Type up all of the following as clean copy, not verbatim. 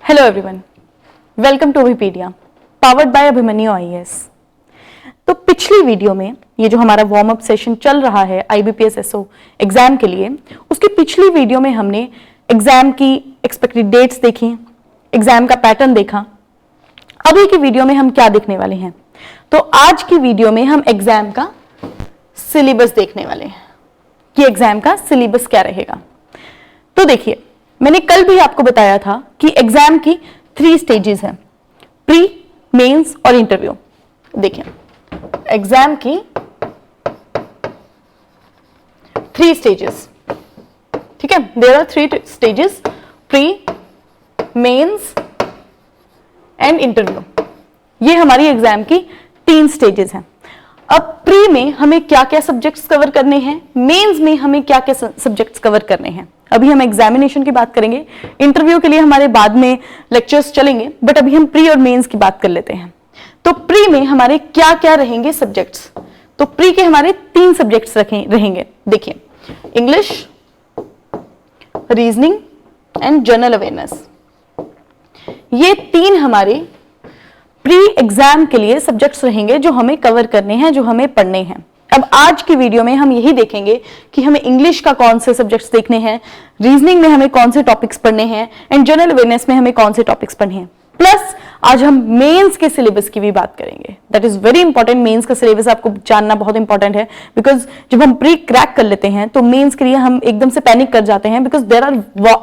Hello everyone, welcome to Vipedia powered by Abhimanyu IAS. तो पिछली video में ये जो हमारा वार्म अप सेशन चल रहा है आईबीपीएस एसओ एग्जाम के लिए, उसकी पिछली वीडियो में हमने एग्जाम की एक्सपेक्टेड डेट्स देखी, एग्जाम का पैटर्न देखा। अभी की वीडियो में हम क्या देखने वाले हैं, तो आज की वीडियो में हम एग्जाम का सिलेबस देखने वाले हैं कि एग्जाम का सिलेबस क्या रहेगा। तो देखिए, मैंने कल भी आपको बताया था कि एग्जाम की 3 स्टेजेस हैं, प्री, मेंस और इंटरव्यू। देखिए, एग्जाम की 3 स्टेजेस, ठीक है। There are 3 stages, pre, mains and interview. ये हमारी एग्जाम की 3 स्टेजेस हैं। अब प्री में हमें क्या क्या सब्जेक्ट्स कवर करने हैं, मेंस में हमें क्या क्या सब्जेक्ट्स कवर करने हैं। अभी हम एग्जामिनेशन की बात करेंगे, इंटरव्यू के लिए हमारे बाद में लेक्चर्स चलेंगे, बट अभी हम प्री और मेंस की बात कर लेते हैं। तो प्री में हमारे क्या क्या रहेंगे सब्जेक्ट्स। तो प्री के हमारे 3 सब्जेक्ट्स रहेंगे। देखिए, English, reasoning and general awareness. ये 3 हमारे प्री एग्जाम के लिए सब्जेक्ट्स रहेंगे जो हमें कवर करने हैं, जो हमें पढ़ने हैं। अब आज की वीडियो में हम यही देखेंगे कि हमें इंग्लिश का कौन से सब्जेक्ट्स देखने हैं, रीजनिंग में हमें कौन से टॉपिक्स पढ़ने हैं एंड जनरल अवेयरनेस में हमें कौन से टॉपिक्स पढ़ने हैं। प्लस आज हम मेंस के सिलेबस की भी बात करेंगे। That is very important. Mains का सिलेबस आपको जानना बहुत इंपॉर्टेंट है, बिकॉज जब हम प्री क्रैक कर लेते हैं तो मेंस के लिए हम एकदम से पैनिक कर जाते हैं, because there are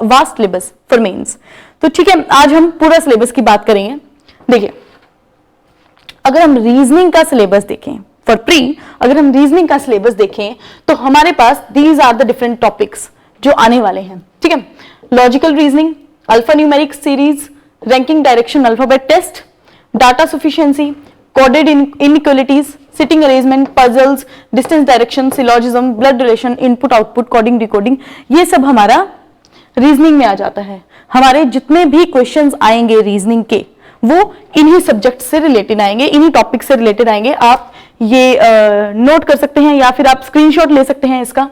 vast syllabus for mains. तो ठीक है, आज हम पूरा सिलेबस की बात करेंगे। देखिए, अगर हम रीजनिंग का सिलेबस देखें फॉर प्री, अगर हम रीजनिंग का सिलेबस देखें तो हमारे पास these are the different topics जो आने वाले हैं, ठीक है। Logical reasoning, alpha numeric series, ranking direction alphabet test, data sufficiency, coded inequalities, sitting arrangement, puzzles, distance direction, syllogism, blood relation, input output, coding decoding, ये सब हमारा रीजनिंग में आ जाता है। हमारे जितने भी क्वेश्चंस आएंगे रीजनिंग के, वो इन्हीं सब्जेक्ट से रिलेटेड आएंगे, इन्हीं टॉपिक से रिलेटेड आएंगे। आप ये नोट कर सकते हैं या फिर आप स्क्रीनशॉट ले सकते हैं इसका,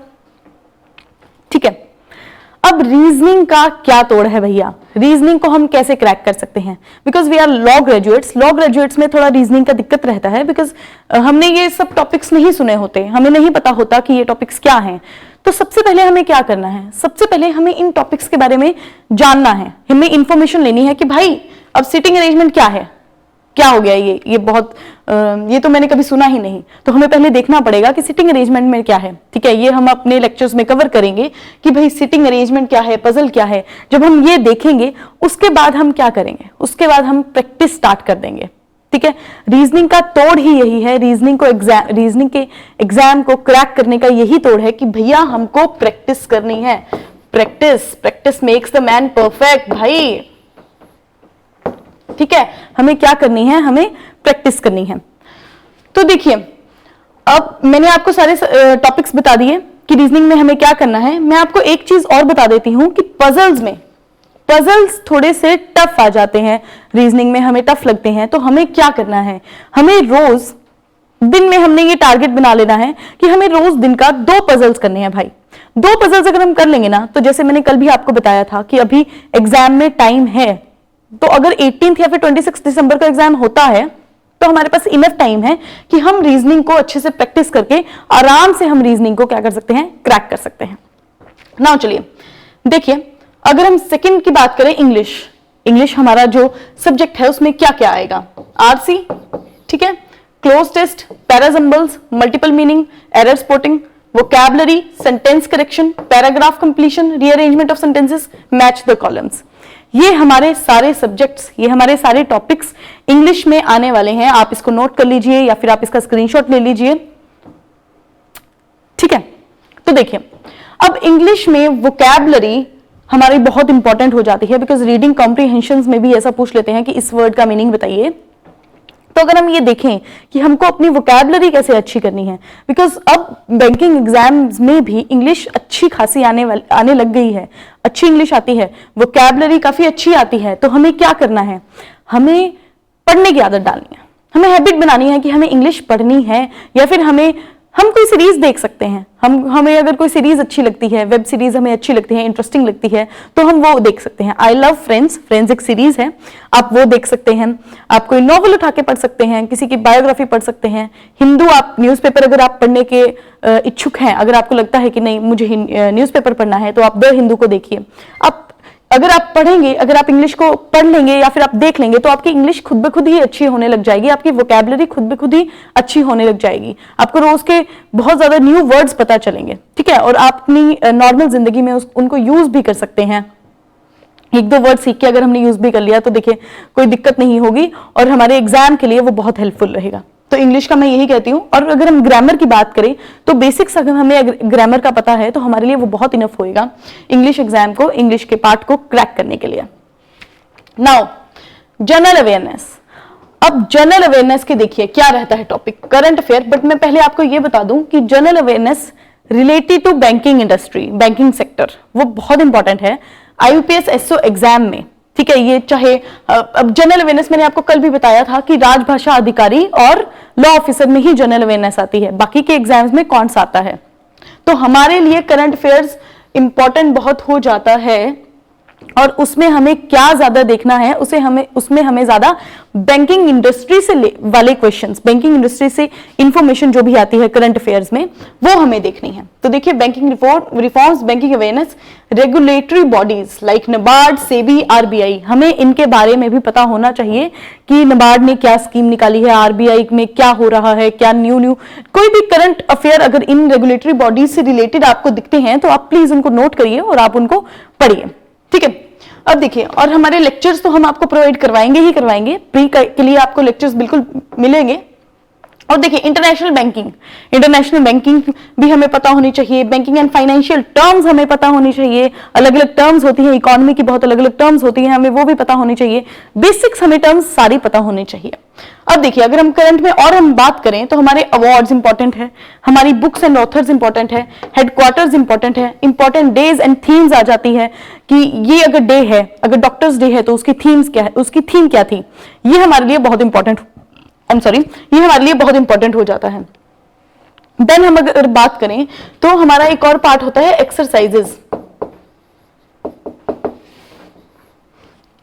ठीक है। अब रीजनिंग का क्या तोड़ है भैया, रीजनिंग को हम कैसे क्रैक कर सकते हैं, because we are law graduates. Law graduates में थोड़ा रीजनिंग का दिक्कत रहता है, बिकॉज हमने ये सब टॉपिक्स नहीं सुने होते, हमें नहीं पता होता कि ये टॉपिक्स क्या हैं। तो सबसे पहले हमें क्या करना है, सबसे पहले हमें इन टॉपिक्स के बारे में जानना है, हमें इंफॉर्मेशन लेनी है कि भाई अब सिटिंग अरेंजमेंट क्या है, क्या हो गया ये बहुत ये तो मैंने कभी सुना ही नहीं। तो हमें पहले देखना पड़ेगा कि सिटिंग अरेंजमेंट में क्या है, ठीक है। ये हम अपने लेक्चर्स में कवर करेंगे कि भाई सिटिंग अरेंजमेंट क्या है, पजल क्या है। जब हम ये देखेंगे उसके बाद हम क्या करेंगे, उसके बाद हम प्रैक्टिस स्टार्ट कर देंगे, ठीक है। रीजनिंग का तोड़ ही यही है, रीजनिंग के एग्जाम को क्रैक करने का यही तोड़ है कि भैया हमको प्रैक्टिस करनी है। Practice makes the man perfect भाई, ठीक है। हमें क्या करनी है, हमें प्रैक्टिस करनी है। तो देखिए, अब मैंने आपको सारे टॉपिक्स बता दिए कि रीजनिंग में हमें क्या करना है। मैं आपको एक चीज और बता देती हूं कि पजल्स थोड़े से टफ आ जाते हैं, रीजनिंग में हमें टफ लगते हैं। तो हमें क्या करना है, हमें रोज दिन में हमने ये टारगेट बना लेना है कि हमें रोज दिन का 2 पजल्स करने हैं भाई। 2 पजल्स अगर हम कर लेंगे ना, तो जैसे मैंने कल भी आपको बताया था कि अभी एग्जाम में टाइम है, तो अगर 18 या फिर 26 दिसंबर का एग्जाम होता है तो हमारे पास इनफ टाइम है कि हम रीजनिंग को अच्छे से प्रैक्टिस करके आराम से हम रीजनिंग को क्या कर सकते हैं, क्रैक कर सकते हैं। नाउ चलिए देखिए, अगर हम सेकंड की बात करें, इंग्लिश हमारा जो सब्जेक्ट है उसमें क्या क्या आएगा, आरसी, ठीक है, cloze test, parajumbles, multiple meaning, error spotting, vocabulary, sentence correction, paragraph completion, rearrangement of sentences, match the columns. ये हमारे सारे सब्जेक्ट्स, ये हमारे सारे टॉपिक्स इंग्लिश में आने वाले हैं। आप इसको नोट कर लीजिए या फिर आप इसका स्क्रीनशॉट ले लीजिए, ठीक है। तो देखिए, अब इंग्लिश में वोकैबुलरी हमारी बहुत इंपॉर्टेंट हो जाती है, बिकॉज रीडिंग कॉम्प्रिहेंशन में भी ऐसा पूछ लेते हैं कि इस वर्ड का मीनिंग बताइए। तो अगर हम ये देखें कि हमको अपनी वोकैबुलरी कैसे अच्छी करनी है, बिकॉज अब बैंकिंग एग्जाम्स में भी इंग्लिश अच्छी खासी आने लग गई है, अच्छी इंग्लिश आती है, वोकैबुलरी काफी अच्छी आती है। तो हमें क्या करना है, हमें पढ़ने की आदत डालनी है, हमें हैबिट बनानी है कि हमें इंग्लिश पढ़नी है, या फिर हमें हम कोई सीरीज देख सकते हैं, हमें अगर कोई सीरीज अच्छी लगती है, वेब सीरीज हमें अच्छी लगती है, इंटरेस्टिंग लगती है, तो हम वो देख सकते हैं। आई लव फ्रेंड्स, फ्रेंड्स एक सीरीज है, आप वो देख सकते हैं। आप कोई नॉवल उठा के पढ़ सकते हैं, किसी की बायोग्राफी पढ़ सकते हैं। हिंदू आप न्यूज़पेपर अगर आप पढ़ने के इच्छुक हैं, अगर आपको लगता है कि नहीं मुझे न्यूज़पेपर पढ़ना है, तो आप द हिंदू को देखिए। आप अगर आप पढ़ेंगे, अगर आप इंग्लिश को पढ़ लेंगे या फिर आप देख लेंगे, तो आपकी इंग्लिश खुद ब खुद ही अच्छी होने लग जाएगी, आपकी वोकैबुलरी खुद ब खुद ही अच्छी होने लग जाएगी। आपको रोज के बहुत ज्यादा न्यू वर्ड्स पता चलेंगे, ठीक है, और आप अपनी नॉर्मल जिंदगी में उनको यूज भी कर सकते हैं। एक दो वर्ड सीख के अगर हमने यूज भी कर लिया तो देखिए कोई दिक्कत नहीं होगी, और हमारे एग्जाम के लिए वो बहुत हेल्पफुल रहेगा। तो इंग्लिश का मैं यही कहती हूँ। और अगर हम ग्रामर की बात करें तो बेसिक्स अगर हमें ग्रामर का पता है तो हमारे लिए वो बहुत इनफ होएगा इंग्लिश एग्जाम को, इंग्लिश के पार्ट को क्रैक करने के लिए। Now general awareness. अब जनरल अवेयरनेस के देखिए क्या रहता है टॉपिक, करंट अफेयर। बट मैं पहले आपको ये बता दूं कि general awareness related to banking industry, banking sector, वो बहुत इंपॉर्टेंट है IUPS SO एग्जाम में, ठीक है। ये चाहे अब जनरल अवेयरनेस मैंने आपको कल भी बताया था कि राजभाषा अधिकारी और लॉ ऑफिसर में ही जनरल अवेयरनेस आती है, बाकी के एग्जाम्स में कौन सा आता है। तो हमारे लिए करंट अफेयर्स इंपॉर्टेंट बहुत हो जाता है, और उसमें हमें क्या ज्यादा देखना है, उसमें हमें ज्यादा बैंकिंग इंडस्ट्री से वाले क्वेश्चंस, बैंकिंग इंडस्ट्री से इंफॉर्मेशन जो भी आती है करंट अफेयर्स में, वो हमें देखनी है। तो देखिए banking reforms, banking awareness, regulatory bodies like NABARD, SEBI, RBI, हमें इनके बारे में भी पता होना चाहिए कि नबार्ड ने क्या स्कीम निकाली है, RBI में क्या हो रहा है, क्या न्यू कोई भी करंट अफेयर अगर इन रेगुलेटरी बॉडीज से रिलेटेड आपको दिखते हैं तो आप प्लीज उनको नोट करिए और आप उनको पढ़िए, ठीक है। अब देखिए, और हमारे लेक्चर्स तो हम आपको प्रोवाइड करवाएंगे ही करवाएंगे, प्री के लिए आपको लेक्चर्स बिल्कुल मिलेंगे। और देखिए इंटरनेशनल बैंकिंग भी हमें पता होनी चाहिए, बैंकिंग एंड फाइनेंशियल टर्म्स हमें पता होनी चाहिए, अलग अलग टर्म्स होती हैं, इकोनॉमी की बहुत अलग अलग टर्म्स होती हैं, हमें वो भी पता होनी चाहिए, बेसिक्स हमें टर्म्स सारी पता होनी चाहिए। अब देखिए अगर हम करंट में और हम बात करें तो हमारे अवार्ड्स इंपॉर्टेंट है, हमारी बुक्स एंड ऑथर्स इंपॉर्टेंट है, हेडक्वार्टर्स इंपॉर्टेंट है, इंपॉर्टेंट डेज एंड थीम्स आ जाती है कि ये अगर डे है, अगर डॉक्टर्स डे है तो उसकी थीम्स क्या है, उसकी थीम क्या थी, ये हमारे लिए बहुत इंपॉर्टेंट ये हमारे लिए बहुत इंपॉर्टेंट हो जाता है। देन हम अगर बात करें तो हमारा एक और पार्ट होता है एक्सरसाइजेस,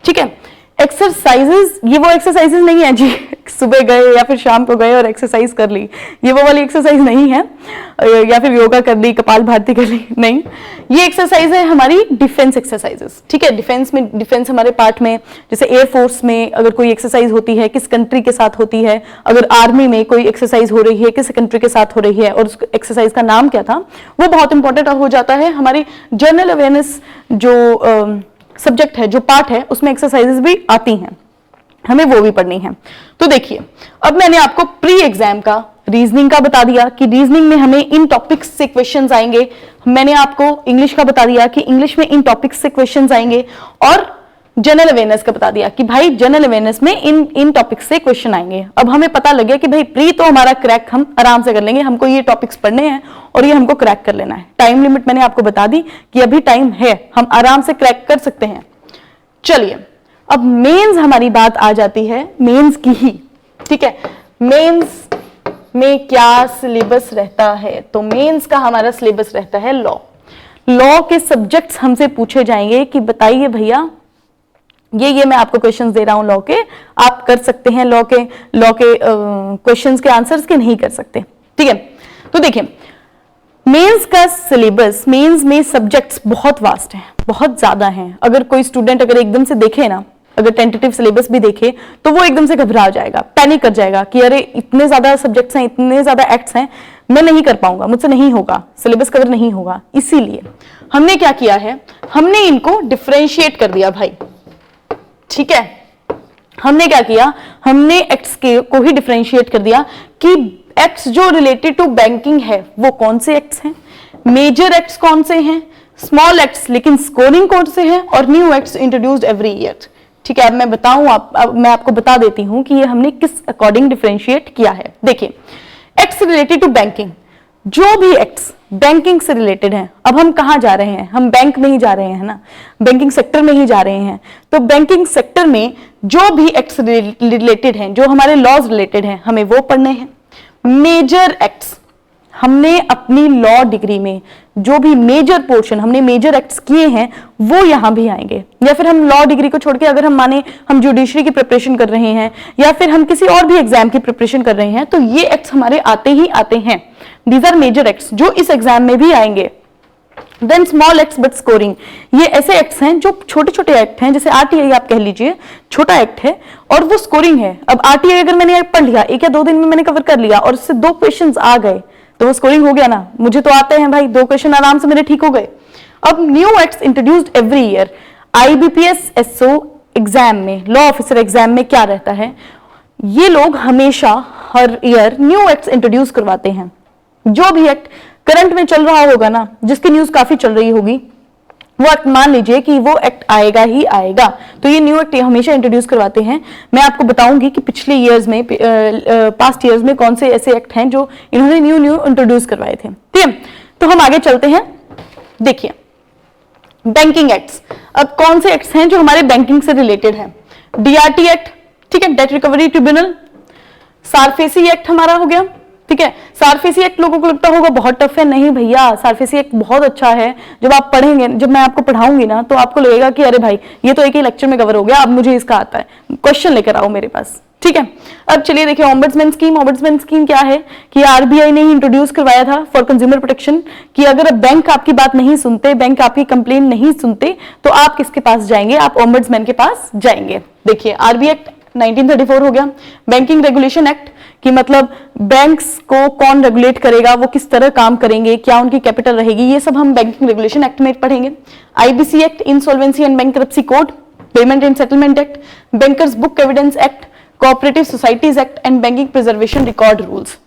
ठीक है। एक्सरसाइजेस, ये वो एक्सरसाइजेस नहीं है जी सुबह गए या फिर शाम को गए और एक्सरसाइज कर ली, ये वो वाली एक्सरसाइज नहीं है, या फिर योगा कर ली, कपाल भाती कर ली, नहीं। ये एक्सरसाइज है हमारी डिफेंस एक्सरसाइजेस, ठीक है। डिफेंस हमारे पार्ट में, जैसे एयरफोर्स में अगर कोई एक्सरसाइज होती है किस कंट्री के साथ होती है, अगर आर्मी में कोई एक्सरसाइज हो रही है किस कंट्री के साथ हो रही है और उस एक्सरसाइज का नाम क्या था, वो बहुत इंपॉर्टेंट हो जाता है। हमारी जनरल अवेयरनेस जो सब्जेक्ट है, जो पार्ट है, उसमें एक्सरसाइजेस भी आती हैं, हमें वो भी पढ़नी है। तो देखिए अब मैंने आपको प्री एग्जाम का रीजनिंग का बता दिया कि रीजनिंग में हमें इन टॉपिक्स से क्वेश्चंस आएंगे, मैंने आपको इंग्लिश का बता दिया कि इंग्लिश में इन टॉपिक्स से क्वेश्चंस आएंगे, और जनरल अवेयरनेस का बता दिया कि भाई जनरल अवेयरनेस में इन टॉपिक्स से क्वेश्चन आएंगे। अब हमें पता लग गया कि भाई प्री तो हमारा क्रैक हम आराम से कर लेंगे, हमको ये टॉपिक्स पढ़ने हैं और ये हमको क्रैक कर लेना है। टाइम लिमिट मैंने आपको बता दी कि अभी टाइम है, हम आराम से क्रैक कर सकते हैं। चलिए अब मेंस हमारी बात आ जाती है, मेंस की ही, ठीक है। मेंस में क्या सिलेबस रहता है, तो मेंस का हमारा सिलेबस रहता है लॉ के सब्जेक्ट्स हमसे पूछे जाएंगे कि बताइए भैया ये मैं आपको क्वेश्चंस दे रहा हूं लॉ के, आप कर सकते हैं लॉ के क्वेश्चंस के आंसर्स के नहीं कर सकते, ठीक है। तो देखिए मेंस का सिलेबस, मेंस में सब्जेक्ट्स बहुत वास्ट हैं, बहुत ज्यादा हैं। अगर कोई स्टूडेंट अगर एकदम से देखे ना, अगर टेंटेटिव सिलेबस भी देखे तो वो एकदम से घबरा जाएगा, पैनिक कर जाएगा कि अरे इतने ज्यादा सब्जेक्ट्स हैं, इतने ज्यादा एक्ट्स हैं, मैं नहीं कर पाऊंगा, मुझसे नहीं होगा, सिलेबस कवर नहीं होगा। इसीलिए हमने क्या किया है, हमने इनको डिफरेंशिएट कर दिया भाई, ठीक है। हमने क्या किया, हमने एक्ट्स को ही डिफरेंशिएट कर दिया कि एक्ट्स जो रिलेटेड टू बैंकिंग है वो कौन से एक्ट्स हैं, मेजर एक्ट्स कौन से हैं, स्मॉल एक्ट्स लेकिन स्कोरिंग कौन से हैं, और new acts introduced every year, ठीक है। अब मैं बताऊं, मैं आपको बता देती हूं कि ये हमने किस अकॉर्डिंग डिफरेंशिएट किया है। देखिए एक्ट्स रिलेटेड टू बैंकिंग, जो भी एक्ट्स बैंकिंग से रिलेटेड हैं, अब हम कहां जा रहे हैं, हम बैंक में ही जा रहे हैं ना, बैंकिंग सेक्टर में ही जा रहे हैं। तो बैंकिंग सेक्टर में जो भी एक्ट्स रिलेटेड हैं, जो हमारे लॉज रिलेटेड हैं, हमें वो पढ़ने हैं। मेजर एक्ट्स हमने अपनी लॉ डिग्री में जो भी मेजर पोर्शन हमने मेजर एक्ट्स किए हैं वो यहां भी आएंगे। या फिर हम लॉ डिग्री को छोड़ के अगर हम माने हम जुडिशरी की प्रिपरेशन कर रहे हैं या फिर हम किसी और भी एग्जाम की प्रिपरेशन कर रहे हैं तो ये एक्ट्स हमारे आते ही आते हैं। दीज आर मेजर एक्ट्स जो इस एग्जाम में भी आएंगे। Then small acts but scoring, ये ऐसे एक्ट्स हैं जो छोटे छोटे एक्ट हैं, जैसे आरटीआई आप कह लीजिए छोटा एक्ट है और वो स्कोरिंग है। अब आरटीआई अगर मैंने पढ़ लिया, 1 या 2 दिन में मैंने कवर कर लिया और उससे 2 क्वेश्चंस आ गए तो वो स्कोरिंग हो गया ना। मुझे तो आते हैं भाई, 2 क्वेश्चन आराम से मेरे ठीक हो गए। अब new acts introduced every year, IBPS SO exam में, लॉ ऑफिसर एग्जाम में क्या रहता है, ये लोग हमेशा हर ईयर न्यू एक्ट्स इंट्रोड्यूस करवाते हैं। जो भी एक्ट करंट में चल रहा होगा ना, जिसकी न्यूज काफी चल रही होगी, वो एक्ट मान लीजिए कि वो एक्ट आएगा ही आएगा, तो ये न्यू एक्ट हमेशा इंट्रोड्यूस करवाते हैं। मैं आपको बताऊंगी कि पिछले ईयर्स में, पास्ट ईयर्स में कौन से ऐसे एक्ट हैं जो इन्होंने न्यू इंट्रोड्यूस करवाए थे। ठीक है, तो हम आगे चलते हैं। देखिए बैंकिंग एक्ट्स, अब कौन से एक्ट्स हैं जो हमारे बैंकिंग से रिलेटेड है। डीआरटी एक्ट, ठीक है, date recovery tribunal. SARFAESI act हमारा हो गया, ठीक है। सारफेसी एक्ट लोगों को लगता होगा बहुत टफ है, नहीं भैया, सारफेसी एक्ट बहुत अच्छा है। जब आप पढ़ेंगे, जब मैं आपको पढ़ाऊंगी ना, तो आपको लगेगा कि अरे भाई ये तो एक ही लेक्चर में कवर हो गया, अब मुझे इसका आता है, क्वेश्चन लेकर आओ मेरे पास। ठीक है, अब चलिए देखिए ओम्बड्समैन स्कीम। ओम्बड्समैन स्कीम क्या है कि आरबीआई ने ही इंट्रोड्यूस करवाया था फॉर कंज्यूमर प्रोटेक्शन, कि अगर बैंक आपकी बात नहीं सुनते, बैंक आपकी कंप्लेन नहीं सुनते, तो आप किसके पास जाएंगे, आप ओम्बड्समैन के पास जाएंगे। देखिए आरबीआई एक्ट 1934 हो गया। बैंकिंग रेगुलेशन एक्ट, कि मतलब बैंक्स को कौन रेगुलेट करेगा, वो किस तरह काम करेंगे, क्या उनकी कैपिटल रहेगी, ये सब हम बैंकिंग रेगुलेशन एक्ट में पढ़ेंगे। IBC act, insolvency and bankruptcy code, payment and settlement act, bankers book evidence act, cooperative societies act and banking preservation record rules.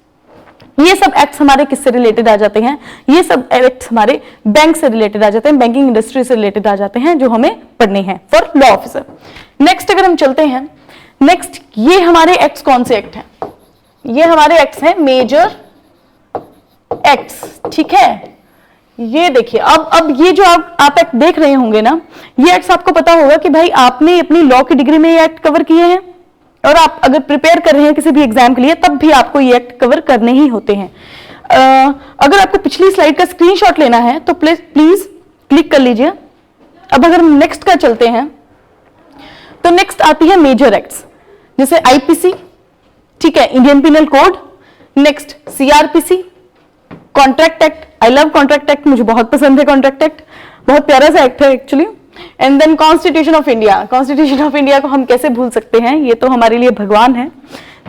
ये सब एक्ट्स हमारे किससे रिलेटेड आ जाते हैं, ये सब एक्ट्स हमारे बैंक से रिलेटेड आ जाते हैं, बैंकिंग इंडस्ट्री से रिलेटेड आ जाते हैं, जो हमें पढ़ने हैं फॉर लॉ ऑफिसर। नेक्स्ट अगर हम चलते हैं, नेक्स्ट ये हमारे एक्ट्स कौन से एक्ट हैं, ये हमारे एक्ट्स हैं मेजर एक्ट्स। ठीक है, ये देखिए अब ये जो आप एक्ट देख रहे होंगे ना, ये एक्ट्स आपको पता होगा कि भाई आपने अपनी लॉ की डिग्री में ये एक्ट कवर किए हैं और आप अगर प्रिपेयर कर रहे हैं किसी भी एग्जाम के लिए तब भी आपको ये एक्ट कवर करने ही होते हैं। अगर आपको पिछली स्लाइड का स्क्रीनशॉट लेना है तो प्लीज क्लिक कर लीजिए। अब अगर हम नेक्स्ट का चलते हैं तो नेक्स्ट आती है मेजर एक्ट्स, जैसे आईपीसी, ठीक है, Indian penal code, next CrPC, contract act. I love contract act, मुझे बहुत पसंद है कॉन्ट्रैक्ट एक्ट, बहुत प्यारा सा एक्ट है actually. And then constitution of India, constitution of India को हम कैसे भूल सकते हैं, ये तो हमारे लिए भगवान है।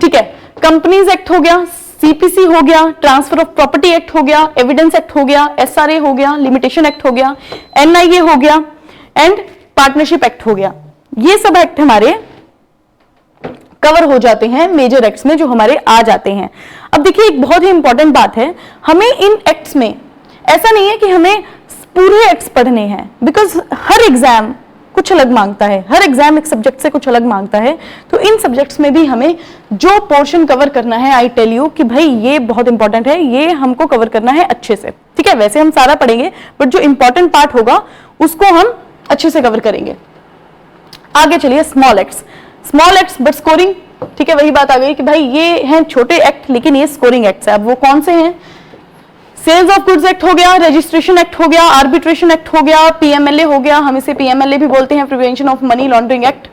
ठीक है, कंपनीज एक्ट हो गया, सीपीसी हो गया, ट्रांसफर ऑफ प्रॉपर्टी एक्ट हो गया, एविडेंस एक्ट हो गया, एसआरए हो गया, लिमिटेशन एक्ट हो गया, एनआईए हो गया एंड पार्टनरशिप एक्ट हो गया। ये सब एक्ट हमारे कवर हो जाते हैं मेजर एक्ट्स में, जो हमारे आ जाते हैं। अब देखिए एक बहुत ही इंपॉर्टेंट बात है, हमें इन एक्ट्स में ऐसा नहीं है कि हमें पूरे एक्ट्स पढ़ने हैं, बिकॉज हर एग्जाम कुछ अलग मांगता है, हर एग्जाम एक सब्जेक्ट से कुछ अलग मांगता है। तो इन सब्जेक्ट्स में भी हमें जो पोर्शन कवर करना है, आई टेल यू कि भाई ये बहुत इंपॉर्टेंट है, ये हमको कवर करना है अच्छे से। ठीक है, वैसे हम सारा पढ़ेंगे बट जो इंपॉर्टेंट पार्ट होगा उसको हम अच्छे से कवर करेंगे। आगे चलिए small acts, small acts but scoring. ठीक है, वही बात आ गई कि भाई ये हैं छोटे एक्ट लेकिन ये स्कोरिंग एक्ट्स है। अब वो कौन से हैं, सेल्स ऑफ गुड्स एक्ट हो गया, रजिस्ट्रेशन एक्ट हो गया, आर्बिट्रेशन एक्ट हो गया, पीएमएलए हो गया, हम इसे पीएमएलए भी बोलते हैं, prevention of money laundering act,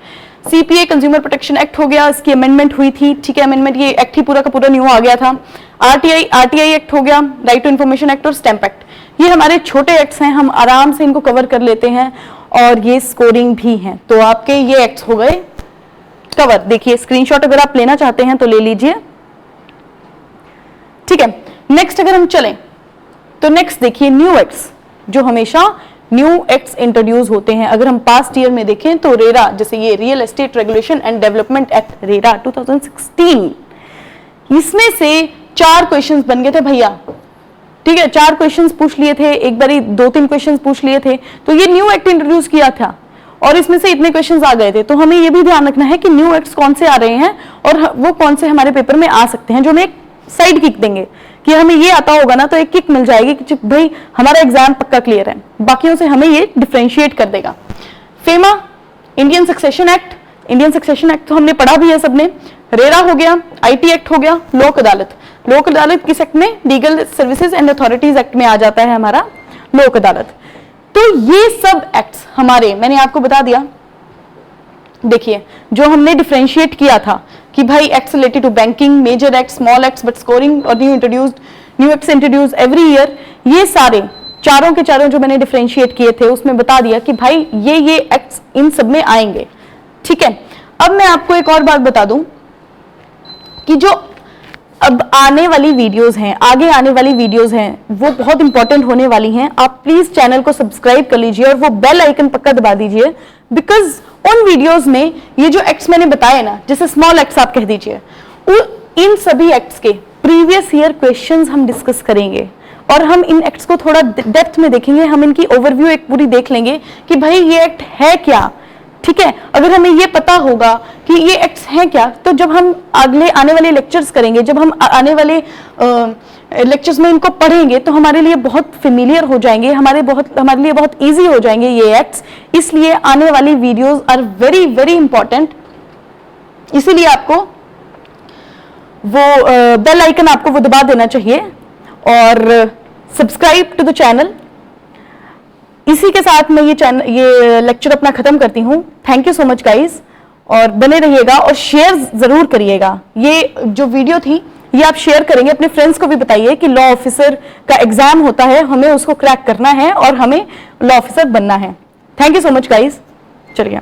CPA consumer protection act हो गया, इसकी अमेंडमेंट हुई थी। ठीक है, अमेंडमेंट, ये एक्ट ही पूरा का पूरा न्यू आ गया था। आरटीआई एक्ट हो गया, राइट टू इन्फॉर्मेशन एक्ट और स्टैंप एक्ट। ये हमारे छोटे एक्ट्स हैं, हम आराम से इनको कवर कर लेते हैं और ये स्कोरिंग भी हैं। तो आपके ये एक्ट्स हो गए कवर। देखिए स्क्रीनशॉट अगर आप लेना चाहते हैं तो ले लीजिए। ठीक है, नेक्स्ट अगर हम चलें तो नेक्स्ट देखिए न्यू एक्ट्स, जो हमेशा न्यू एक्ट्स इंट्रोड्यूस होते हैं। अगर हम पास्ट ईयर में देखें तो रेरा, जैसे ये real estate regulation and development act RERA 2016, इसमें से 4 क्वेश्चंस बन गए थे भैया। ठीक है, 4 क्वेश्चंस पूछ लिए थे, एक बारी 2-3 क्वेश्चंस पूछ लिए थे, तो ये न्यू एक्ट इंट्रोड्यूस किया था और इसमें से इतने क्वेश्चंस आ गए थे। तो हमें ये भी ध्यान रखना है कि न्यू एक्ट्स कौन से आ रहे हैं और वो कौन से हमारे पेपर में आ सकते हैं, जो हमें एक साइड किक देंगे कि हमें ये आता होगा ना तो एक किक मिल जाएगी कि भाई हमारा एग्जाम पक्का क्लियर है, बाकियों से हमें ये डिफरेंशिएट कर देगा। FEMA, Indian succession act, Indian succession act तो हमने पढ़ा भी है सबने। रेरा हो गया, आईटी एक्ट हो गया, लोक अदालत। लोक अदालत किस एक्ट में? Legal services and authorities act में आ जाता है हमारा लोक अदालत। तो ये सब एक्ट्स हमारे, मैंने आपको बता दिया, देखिए जो हमने डिफरेंशिएट किया था कि भाई acts related to banking, major act, small acts but scoring और new acts introduced every year, ये सारे चारों के चारों जो मैंने डिफरेंशिएट किए थे उसमें बता दिया कि भाई ये एक्ट्स इन सब में आएंगे। ठीक है, अब मैं आपको एक और बात बता दूं कि जो अब आने वाली वीडियोस हैं, आगे आने वाली वीडियोस हैं, वो बहुत इंपॉर्टेंट होने वाली हैं। आप प्लीज चैनल को सब्सक्राइब कर लीजिए और वो बेल आइकन पक्का दबा दीजिए, बिकॉज उन वीडियोस में ये जो एक्ट्स मैंने बताए ना, जैसे स्मॉल एक्ट्स आप कह दीजिए, इन सभी एक्ट्स के प्रीवियस ईयर क्वेश्चंस हम डिस्कस करेंगे और हम इन एक्ट्स को थोड़ा डेप्थ में देखेंगे। हम इनकी ओवरव्यू एक पूरी देख लेंगे कि भाई ये एक्ट है क्या। ठीक है, अगर हमें ये पता होगा कि ये एक्ट्स हैं क्या, तो जब हम अगले आने वाले लेक्चर्स करेंगे, जब हम आने वाले लेक्चर्स में इनको पढ़ेंगे, तो हमारे लिए बहुत फेमिलियर हो जाएंगे, हमारे लिए बहुत इजी हो जाएंगे ये एक्ट्स। इसलिए आने वाली videos are very very important. इसीलिए आपको वो बेल आइकन आपको वो दबा देना चाहिए और सब्सक्राइब टू द चैनल। इसी के साथ मैं ये लेक्चर अपना खत्म करती हूँ। Thank you so much guys, और बने रहिएगा और शेयर जरूर करिएगा। ये जो वीडियो थी ये आप शेयर करेंगे, अपने फ्रेंड्स को भी बताइए कि लॉ ऑफिसर का एग्जाम होता है, हमें उसको क्रैक करना है और हमें लॉ ऑफिसर बनना है। Thank you so much guys, चलिए।